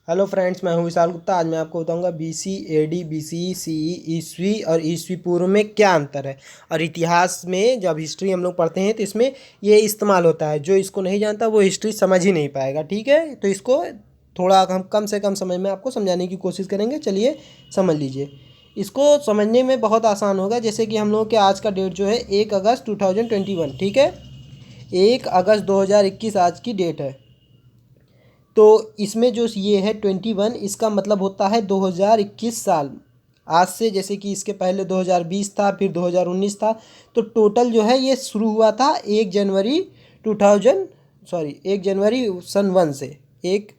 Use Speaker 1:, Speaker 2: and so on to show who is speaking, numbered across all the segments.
Speaker 1: Hello friends, मैं हूं विशाल गुप्ता। आज मैं आपको बताऊंगा बीसी, एडी, बीसी, सीई, ईस्वी और ईस्वी पूर्व में क्या अंतर है। और इतिहास में जब हिस्ट्री हम लोग पढ़ते हैं तो इसमें ये इस्तेमाल होता है। जो इसको नहीं जानता वो हिस्ट्री समझ ही नहीं पाएगा। ठीक है, तो इसको थोड़ा हम कम से कम समय में आपको समझाने की कोशिश करेंगे। चलिए समझ लीजिए। इसको समझने में बहुत आसान होगा। जैसे कि हम लोगों के आज का डेट जो है 1 अगस्त 2021। ठीक है, 1 अगस्त 2021 आज की डेट है। तो इसमें जो ये है 21, इसका मतलब होता है 2021 साल। आज से जैसे कि इसके पहले 2020 था, फिर 2019 था। तो टोटल जो है ये शुरू हुआ था 1 जनवरी 2000, सॉरी 1 जनवरी सन 1 से, 1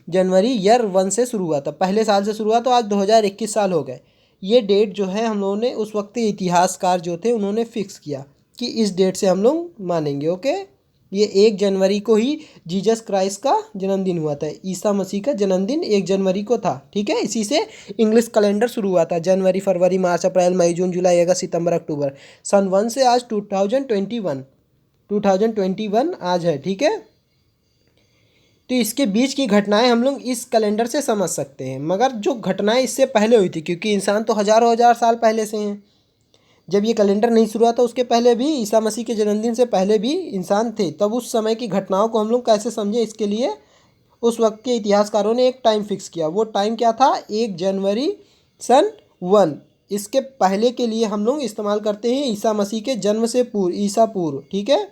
Speaker 1: जनवरी ईयर 1 से शुरू हुआ था, पहले साल से शुरू हुआ। तो आज 2021 साल हो गए। ये डेट जो है हम लोगों ने उस वक्त के इतिहासकार जो थे उन्होंने फिक्स किया कि इस डेट से हम लोग मानेंगे। ओके, ये 1 जनवरी को ही जीसस क्राइस्ट का जन्मदिन हुआ था। ईसा मसीह का जन्मदिन 1 जनवरी को था। ठीक है, इसी से इंग्लिश कैलेंडर शुरू हुआ था। जनवरी, फरवरी, मार्च, अप्रैल, मई, जून, जुलाई, अगस्त, सितंबर, अक्टूबर। सन 1 से आज 2021 आज है। ठीक है, तो इसके बीच की घटनाएं हम लोग इस कैलेंडर से समझ सकते हैं। मगर जो घटनाएं इससे पहले हुई थी, क्योंकि इंसान तो हजारों हजार साल पहले से हैं। जब ये कैलेंडर नहीं शुरू हुआ था उसके पहले भी, ईसा मसीह के जन्मदिन से पहले भी इंसान थे। तब उस समय की घटनाओं को हम लोग कैसे समझे, इसके लिए उस वक्त के इतिहासकारों ने एक टाइम फिक्स किया। वो टाइम क्या था? 1 जनवरी सन 1। इसके पहले के लिए हम लोग इस्तेमाल करते हैं ईसा मसीह के जन्म से पूर्व, ईसा पूर्व। ठीक है,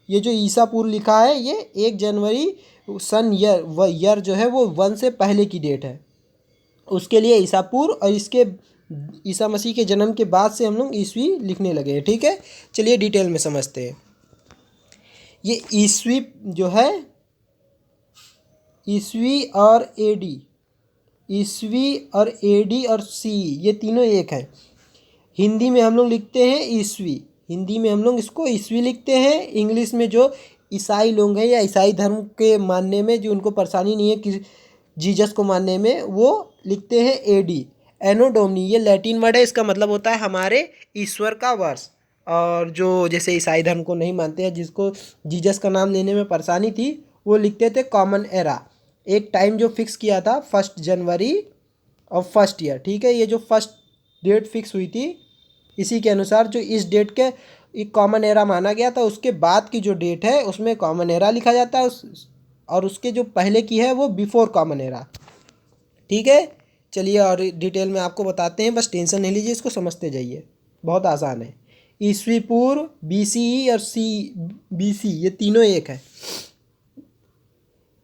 Speaker 1: ये जो ईसा पूर्व लिखा है ये 1 जनवरी ईयर जो है वो 1 से पहले की डेट है। उसके लिए ईसा पूर्व, और इसके ईसा मसीह के जन्म के बाद से हम लोग ईस्वी लिखने लगे हैं। ठीक है, चलिए डिटेल में समझते हैं। ये ईस्वी जो है, ईस्वी और एडी, ईस्वी और एडी और सी, ये तीनों एक है। हिंदी में हम लोग लिखते हैं ईस्वी, हिंदी में हम लोग इसको ईस्वी लिखते हैं। इंग्लिश में जो ईसाई लोग हैं या ईसाई धर्म के मानने में जो उनको परेशानी नहीं है कि जीसस को मानने में, वो लिखते हैं एडी, एनो डोमिनी। ये लैटिन वर्ड है, इसका मतलब होता है हमारे ईश्वर का वर्ष। और जो जैसे ईसाई धर्म को नहीं मानते हैं, जिसको जीसस का नाम लेने में परेशानी थी, वो लिखते थे कॉमन एरा। एक टाइम जो फिक्स किया था 1 जनवरी और फर्स्ट ईयर। ठीक है, ये जो फर्स्ट डेट फिक्स हुई थी, इसी के अनुसार जो इस डेट के एक कॉमन एरा माना गया था, उसके बाद की जो डेट है उसमें कॉमन एरा लिखा जाता है। और उसके जो पहले की है वो बिफोर कॉमन एरा। ठीक है, चलिए और डिटेल में आपको बताते हैं। बस टेंशन नहीं लीजिए, इसको समझते जाइए, बहुत आसान है। ईस्वी पूर्व, बीसीई और बीसी, ये तीनों एक है।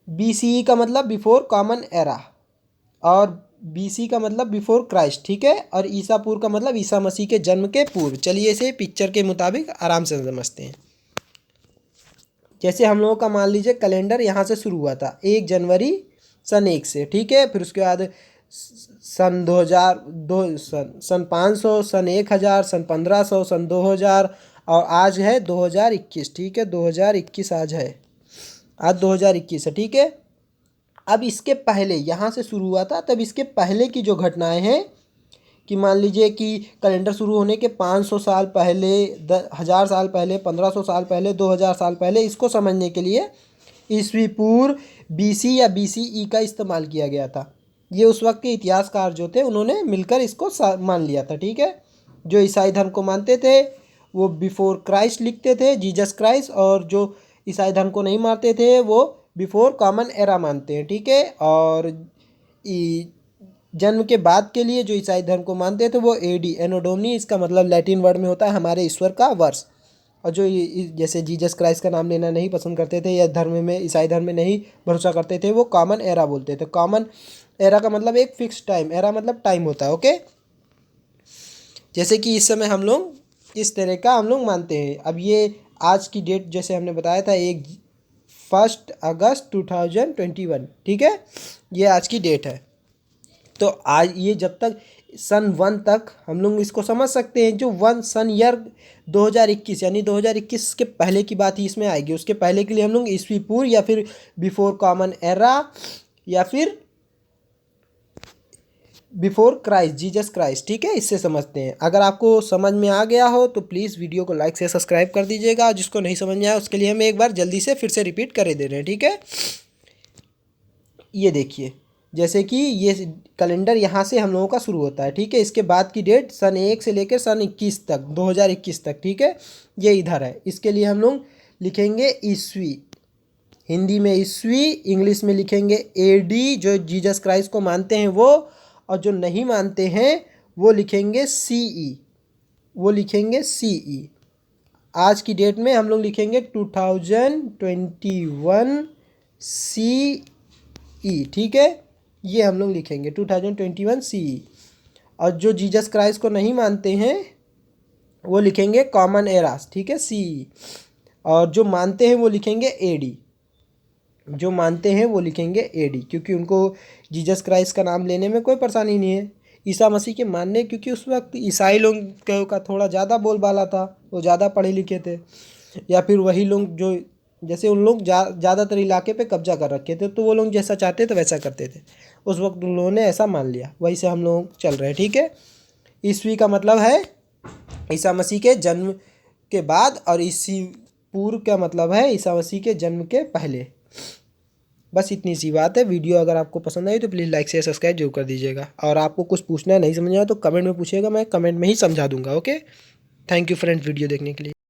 Speaker 1: बीसीई का मतलब बिफोर कॉमन एरा, और बीसी का मतलब बिफोर क्राइस्ट। ठीक है, और ईसा पूर्व का मतलब ईसा मसीह के जन्म के पूर्व। चलिए इसे पिक्चर के मुताबिक आराम से समझते हैं। जैसे हम लोगों का मान लीजिए कैलेंडर यहाँ से शुरू हुआ था 1 जनवरी सन 1 से। ठीक है, फिर उसके बाद सन 2000, सन 500, सन 1000, सन 1500, सन 2000, और आज है 2021। ठीक है, 2021 आज है, आज 2021 है। ठीक है, अब इसके पहले यहाँ से शुरू हुआ था, तब इसके पहले की जो घटनाएं हैं, कि मान लीजिए कि कैलेंडर शुरू होने के 500 साल पहले, 1000 साल पहले, 1500 साल पहले, 2000 साल पहले, इसको समझने के लिए ईस्वी पूर्व, बीसी या बीसीई का इस्तेमाल किया गया था। ये उस वक्त के इतिहासकार जो थे उन्होंने मिलकर इसको मान लिया था। ठीक है, जो ईसाई धर्म को मानते थे वो बिफोर क्राइस्ट लिखते थे, जीसस क्राइस्ट, और जो ईसाई धर्म को नहीं मानते थे वो बिफोर कॉमन एरा मानते हैं। ठीक है, और जन्म के बाद के लिए जो ईसाई धर्म को मानते थे वो एडी, एनो डोमिनी, इसका मतलब लैटिन वर्ड में होता है हमारे ईश्वर का वर्ष। और जो जैसे जीसस क्राइस्ट का नाम लेना नहीं पसंद करते थे या धर्म में, ईसाई धर्म में नहीं भरोसा करते थे, वो कॉमन एरा बोलते थे। कॉमन एरा का मतलब एक फिक्स टाइम, एरा मतलब टाइम होता है। ओके, जैसे कि इस समय हम लोग इस तरह का हम लोग मानते हैं। अब ये आज की डेट जैसे हमने बताया था 1 अगस्त 2021। ठीक है, ये आज की डेट है। तो आज ये जब तक सन 1 तक हम लोग इसको समझ सकते हैं। जो 1 सन ईयर 2021, यानी 2021 के पहले की बात ही इसमें आएगी। उसके पहले के लिए हम लोग ईस्वी पूर्व या फिर बिफोर कॉमन एरा या फिर बिफोर क्राइस्ट, जीसस क्राइस्ट। ठीक है, इससे समझते हैं। अगर आपको समझ में आ गया हो तो प्लीज़ वीडियो को लाइक से सब्सक्राइब कर दीजिएगा। जिसको नहीं समझ में आया उसके लिए हम एक बार जल्दी से फिर से रिपीट कर दे रहे हैं। ठीक है, ये देखिए जैसे कि ये कैलेंडर यहाँ से हम लोगों का शुरू होता है, ठीक है। इसके बाद की डेट सन 1 से लेकर सन 21 तक, 2021 तक, ठीक है, ये इधर है। इसके लिए हम लोग लिखेंगे ईस्वी, हिंदी में ईस्वी, इंग्लिश में लिखेंगे एडी, जो जीसस क्राइस्ट को मानते हैं वो, और जो नहीं मानते हैं वो लिखेंगे सीई, वो लिखेंगे सीई। आज की डेट में हम लोग लिखेंगे 2021 CE, ठीक है, ये हम लोग लिखेंगे 2021 CE। और जो जीसस क्राइस्ट को नहीं मानते हैं वो लिखेंगे कॉमन एरास, ठीक है, CE। और जो मानते हैं वो लिखेंगे एडी, जो मानते हैं वो लिखेंगे एडी, क्योंकि उनको जीसस क्राइस्ट का नाम लेने में कोई परेशानी नहीं है। ईसा मसीह के मानने, क्योंकि उस वक्त ईसाई लोग का थोड़ा ज़्यादा बोलबाला था, वो ज़्यादा पढ़े लिखे थे, या फिर वही लोग जो, जैसे उन लोग ज़्यादातर इलाके पे कब्जा कर रखे थे, तो वो लोग जैसा चाहते थे वैसा करते थे। उस वक्त उन लोगों ने ऐसा मान लिया, वही से हम लोग चल रहे हैं, ठीक है। ईस्वी का मतलब है ईसा मसीह के जन्म के बाद, और ईसी पूर्व का मतलब है ईसा मसीह के जन्म के पहले। बस इतनी सी बात है। वीडियो अगर आपको पसंद आई तो प्लीज़ लाइक शेयर सब्सक्राइब जरूर कर दीजिएगा, और आपको कुछ पूछना है, नहीं समझ आया तो कमेंट में पूछिएगा, मैं कमेंट में ही समझा दूंगा। Okay, thank you friends video देखने के लिए।